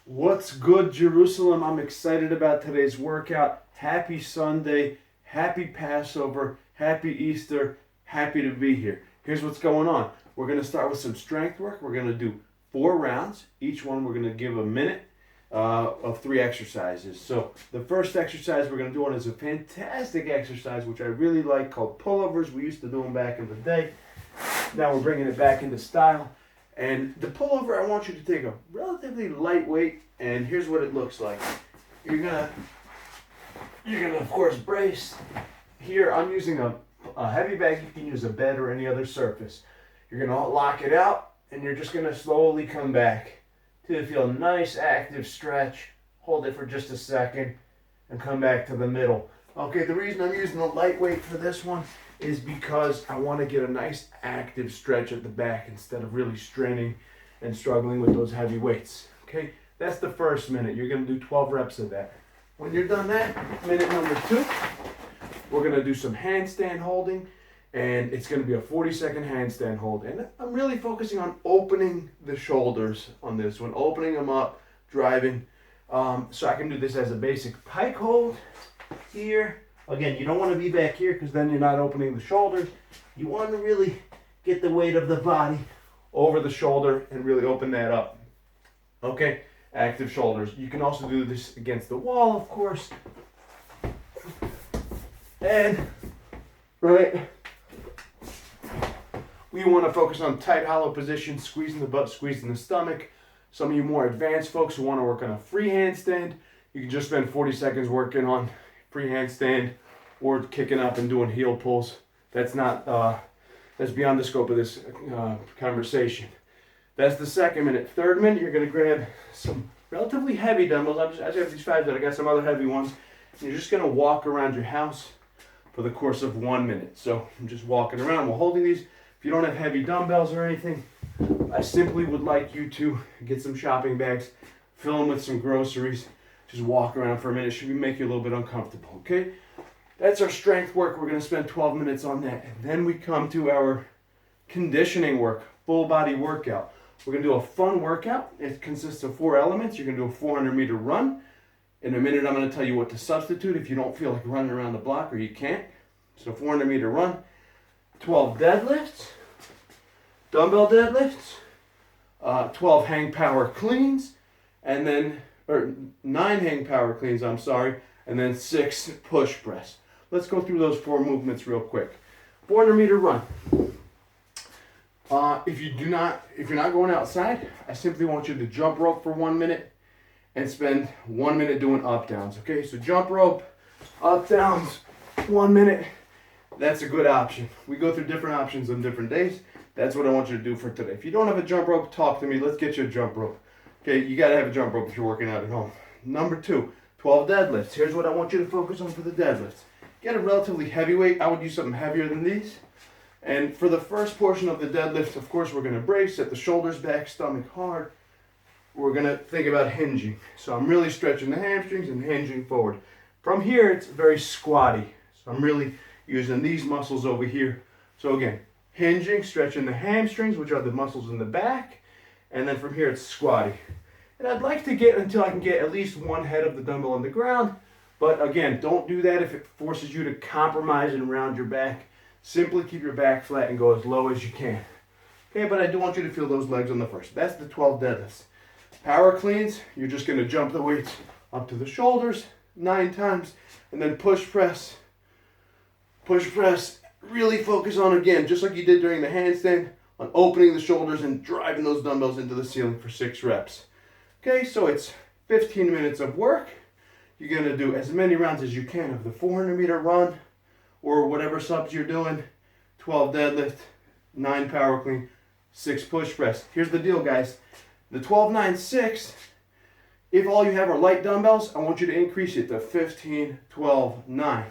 What's good, Jerusalem? I'm excited about today's workout. Happy Sunday, happy Passover, happy Easter, happy to be here. Here's what's going on. We're going to start with some strength work. We're going to do 4 rounds. Each one we're going to give a minute of 3 exercises. So the first exercise we're going to do on is a fantastic exercise, which I really like, called pullovers. We used to do them back in the day. Now we're bringing it back into style. And the pullover, I want you to take a relatively lightweight, and here's what it looks like. You're gonna of course brace. Here I'm using a heavy bag. You can use a bed or any other surface. You're gonna lock it out, and you're just gonna slowly come back till you feel a nice active stretch. Hold it for just a second, and come back to the middle. Okay, the reason I'm using the lightweight for this one is because I want to get a nice active stretch at the back instead of really straining and struggling with those heavy weights. Okay, that's the first minute. You're going to do 12 reps of that. When you're done that, minute number 2, we're going to do some handstand holding, and it's going to be a 40-second handstand hold. And I'm really focusing on opening the shoulders on this one, opening them up, driving. So I can do this as a basic pike hold here. Again, you don't want to be back here because then you're not opening the shoulders. You want to really get the weight of the body over the shoulder and really open that up. Okay, active shoulders. You can also do this against the wall, of course. And, right, we want to focus on tight hollow position, squeezing the butt, squeezing the stomach. Some of you more advanced folks who want to work on a free handstand, you can just spend 40 seconds working on free handstand or kicking up and doing heel pulls. That's not, that's beyond the scope of this conversation. That's the second minute. Third minute, you're going to grab some relatively heavy dumbbells. I have these 5, but I got some other heavy ones. And you're just going to walk around your house for the course of 1 minute. So I'm just walking around while holding these. If you don't have heavy dumbbells or anything, I simply would like you to get some shopping bags, fill them with some groceries, just walk around for a minute. It should make you a little bit uncomfortable, okay? That's our strength work. We're going to spend 12 minutes on that. And then we come to our conditioning work, full body workout. We're going to do a fun workout. It consists of 4 elements. You're going to do a 400-meter run. In a minute, I'm going to tell you what to substitute if you don't feel like running around the block or you can't. So 400-meter run, 12 deadlifts, dumbbell deadlifts, 12 hang power cleans, and then, or 9 hang power cleans, I'm sorry, and then 6 push press. Let's go through those 4 movements real quick. 400-meter run. If you're not going outside, I simply want you to jump rope for 1 minute and spend 1 minute doing up downs. Okay, so jump rope, up downs, 1 minute. That's a good option. We go through different options on different days. That's what I want you to do for today. If you don't have a jump rope, talk to me. Let's get you a jump rope. Okay, you got to have a jump rope if you're working out at home. Number 2, 12 deadlifts. Here's what I want you to focus on for the deadlifts. Get a relatively heavy weight. I would use something heavier than these. And for the first portion of the deadlift, of course, we're going to brace, set the shoulders back, stomach hard. We're going to think about hinging. So I'm really stretching the hamstrings and hinging forward. From here, it's very squatty. So I'm really using these muscles over here. So again, hinging, stretching the hamstrings, which are the muscles in the back. And then from here, it's squatty. And I'd like to get until I can get at least 1 head of the dumbbell on the ground. But again, don't do that if it forces you to compromise and round your back. Simply keep your back flat and go as low as you can. Okay, but I do want you to feel those legs on the first. That's the 12 deadlifts. Power cleans, you're just going to jump the weights up to the shoulders 9 times. And then push press. Push press. Really focus on, again, just like you did during the handstand, on opening the shoulders and driving those dumbbells into the ceiling for 6 reps. Okay, so it's 15 minutes of work. You're going to do as many rounds as you can of the 400-meter run or whatever subs you're doing, 12 deadlift, 9 power clean, 6 push press. Here's the deal, guys. The 12, 9, 6, if all you have are light dumbbells, I want you to increase it to 15, 12, 9.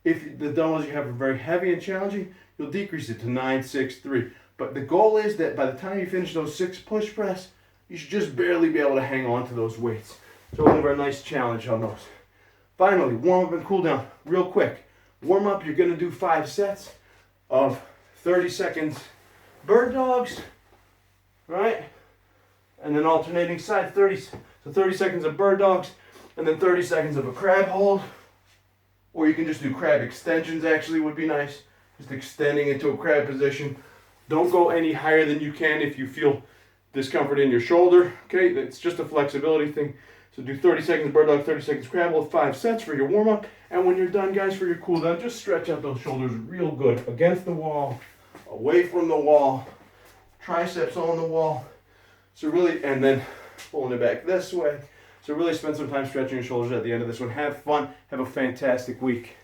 If the dumbbells you have are very heavy and challenging, you'll decrease it to 9, 6, 3. But the goal is that by the time you finish those 6 push press, you should just barely be able to hang on to those weights. So we'll have a nice challenge on those. Finally, warm up and cool down real quick. Warm up, you're going to do 5 sets of 30 seconds bird dogs, right? And then alternating side, 30 So 30 seconds of bird dogs, and then 30 seconds of a crab hold. Or you can just do crab extensions, actually would be nice. Just extending into a crab position. Don't go any higher than you can if you feel discomfort in your shoulder. Okay, it's just a flexibility thing. So do 30 seconds bird dog, 30 seconds crab hold, 5 sets for your warm up. And when you're done, guys, for your cool down, just stretch out those shoulders real good. Against the wall, away from the wall, triceps on the wall. So really, and then pulling it back this way. So really spend some time stretching your shoulders at the end of this one. Have fun. Have a fantastic week.